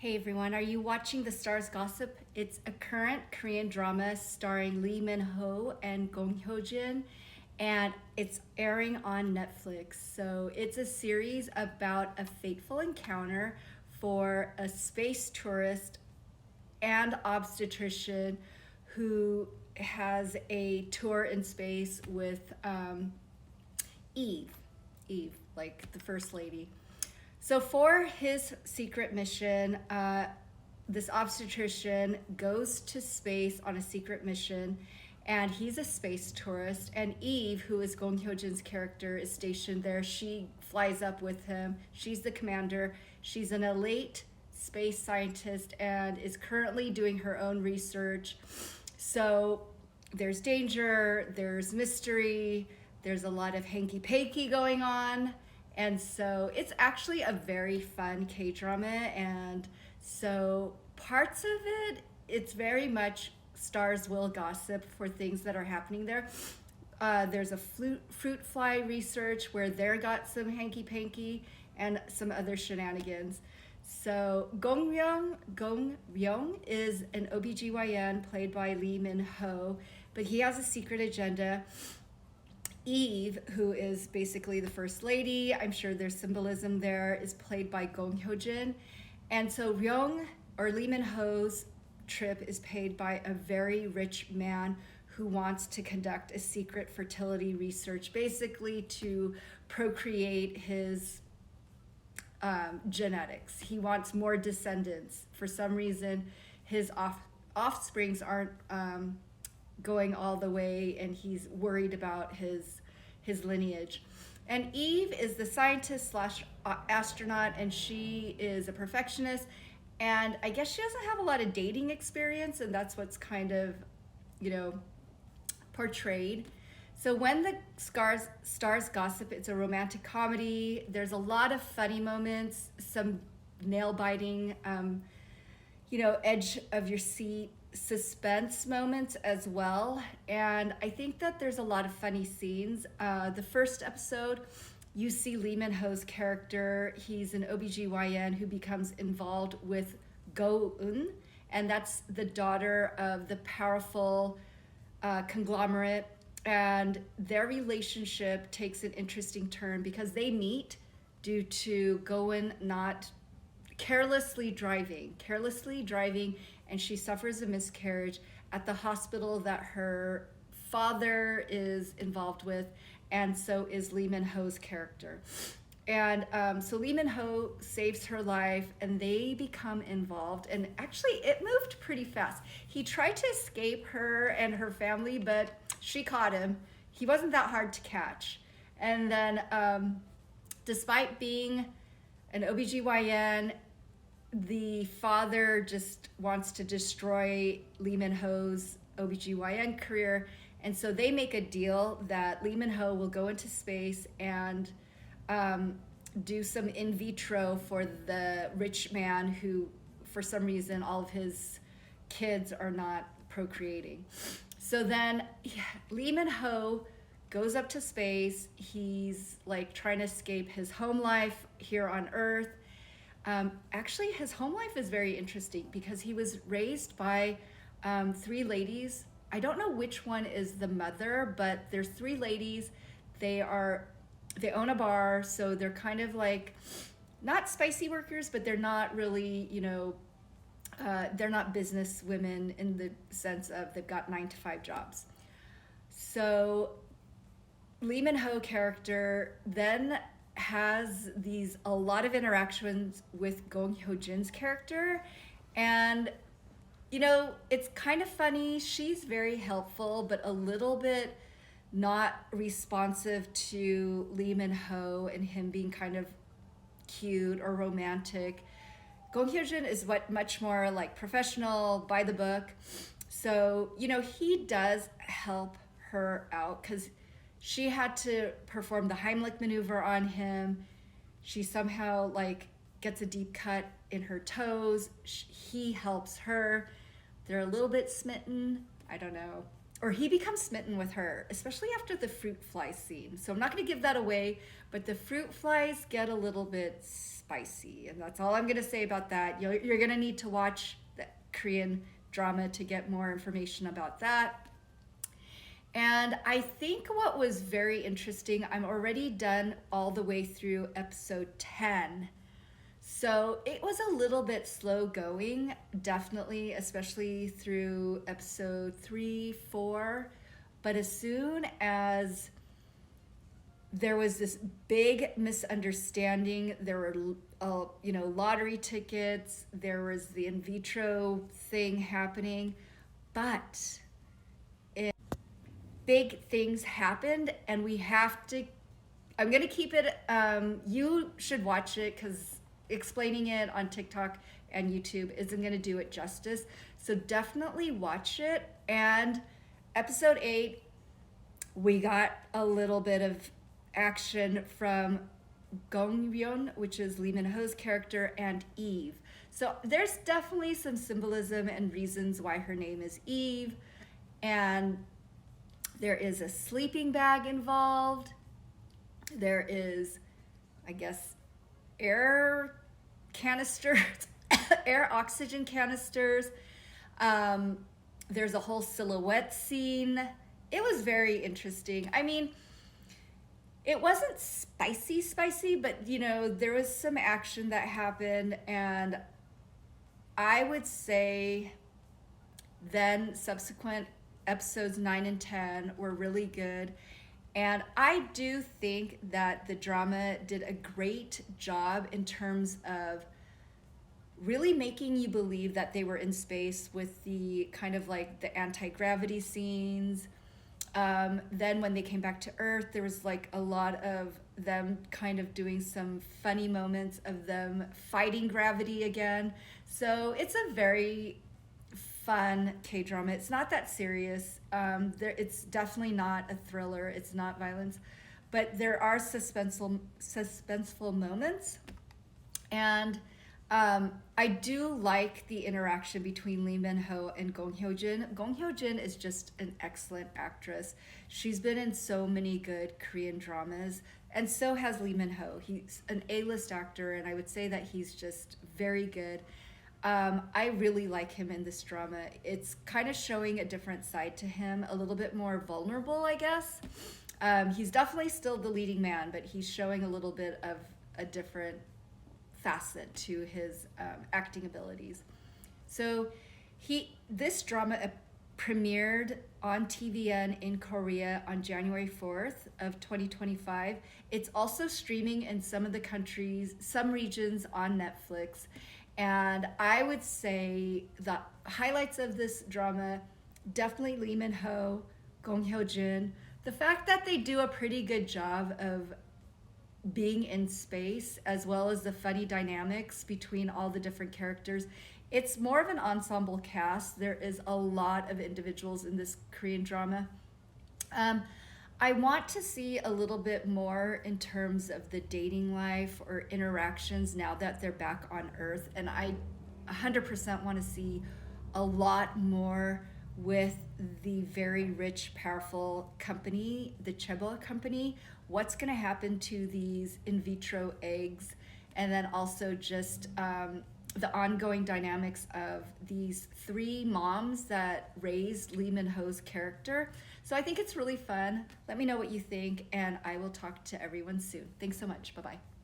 Hey everyone, are you watching The Stars Gossip? It's a current Korean drama starring Lee Min-ho and Gong Hyo-jin, and it's airing on Netflix. So it's a series about a fateful encounter for a space tourist and obstetrician who has a tour in space with Eve, like the first lady. So for his secret mission, this obstetrician goes to space on a secret mission, and he's a space tourist. And Eve, who is Gong Hyo-jin's character, is stationed there. She flies up with him. She's the commander. She's an elite space scientist and is currently doing her own research. So there's danger, there's mystery, there's a lot of hanky-panky going on. And so it's actually a very fun K-drama. And so parts of it, it's very much stars will gossip for things that are happening there. There's a fruit fly research where they got some hanky-panky and some other shenanigans. So Gong Ryong is an OBGYN played by Lee Min-ho, but he has a secret agenda. Eve, who is basically the first lady, I'm sure there's symbolism there, is played by Gong Hyo-jin. And so Ryong, or Lee Min-ho's trip, is paid by a very rich man who wants to conduct a secret fertility research, basically to procreate his genetics. He wants more descendants. For some reason, his offsprings aren't going all the way, and he's worried about his lineage. And Eve is the scientist slash astronaut, and she is a perfectionist, and I guess she doesn't have a lot of dating experience, and that's what's kind of, portrayed. So when the stars gossip, it's a romantic comedy. There's a lot of funny moments, some nail-biting, edge of your seat suspense moments as well. And I think that there's a lot of funny scenes. The first episode, you see Lee Min-ho's character. He's an OBGYN who becomes involved with Go-eun, and that's the daughter of the powerful conglomerate. And their relationship takes an interesting turn because they meet due to Go-eun not carelessly driving, and she suffers a miscarriage at the hospital that her father is involved with, and so is Lee Min-ho's character. And so Lee Min-ho saves her life, and they become involved. And actually, it moved pretty fast. He tried to escape her and her family, but she caught him. He wasn't that hard to catch. And then, despite being an OBGYN, the father just wants to destroy Lee Min-ho's OBGYN career. And so they make a deal that Lee Min-ho will go into space and do some in vitro for the rich man who, for some reason, all of his kids are not procreating. So then Lee Min-ho goes up to space. He's like trying to escape his home life here on Earth. Actually, his home life is very interesting because he was raised by three ladies. I don't know which one is the mother, but there's three ladies. They own a bar, so they're kind of like not spicy workers, but they're not really, they're not business women in the sense of they've got 9-to-5 jobs. So Lee Min-ho character then has a lot of interactions with Gong Hyo-jin's character, and it's kind of funny. She's very helpful, but a little bit not responsive to Lee Min-ho and him being kind of cute or romantic. Gong Hyo-jin is much more like professional, by the book. So, he does help her out because she had to perform the Heimlich maneuver on him. She somehow gets a deep cut in her toes. He helps her. They're a little bit smitten. I don't know. or he becomes smitten with her, especially after the fruit fly scene. So I'm not going to give that away, but the fruit flies get a little bit spicy, and that's all I'm going to say about that. You're going to need to watch the Korean drama to get more information about that. And I think what was very interesting, I'm already done all the way through episode 10. So it was a little bit slow going, definitely, especially through episode 3, 4. But as soon as there was this big misunderstanding, there were, lottery tickets, there was the in vitro thing happening, but big things happened, and we have to, I'm going to keep it, you should watch it because explaining it on TikTok and YouTube isn't going to do it justice. So definitely watch it. And episode 8, we got a little bit of action from Gong Hyun, which is Lee Min-ho's character, and Eve. So there's definitely some symbolism and reasons why her name is Eve. And there is a sleeping bag involved. There is, I guess, air canisters, air oxygen canisters. There's a whole silhouette scene. It was very interesting. I mean, it wasn't spicy, but there was some action that happened, and I would say then subsequent episodes 9 and 10 were really good. And I do think that the drama did a great job in terms of really making you believe that they were in space with the kind of like the anti-gravity scenes. Then when they came back to Earth, there was like a lot of them kind of doing some funny moments of them fighting gravity again. So it's a very fun K-drama. It's not that serious. It's definitely not a thriller. It's not violence, but there are suspenseful moments. And I do like the interaction between Lee Min-ho and Gong Hyo-jin. Gong Hyo-jin is just an excellent actress. She's been in so many good Korean dramas, and so has Lee Min-ho. He's an A-list actor, and I would say that he's just very good. I really like him in this drama. It's kind of showing a different side to him, a little bit more vulnerable, I guess. He's definitely still the leading man, but he's showing a little bit of a different facet to his acting abilities. So this drama premiered on TVN in Korea on January 4th of 2025. It's also streaming in some regions on Netflix. And I would say the highlights of this drama, definitely Lee Min-ho, Gong Hyo-jin. The fact that they do a pretty good job of being in space, as well as the funny dynamics between all the different characters. It's more of an ensemble cast. There is a lot of individuals in this Korean drama. I want to see a little bit more in terms of the dating life or interactions now that they're back on Earth. And I 100% want to see a lot more with the very rich, powerful company, the Chaebol company. What's going to happen to these in vitro eggs? And then also just the ongoing dynamics of these 3 moms that raised Lee Min-ho's character. So I think it's really fun. Let me know what you think, and I will talk to everyone soon. Thanks so much. Bye-bye.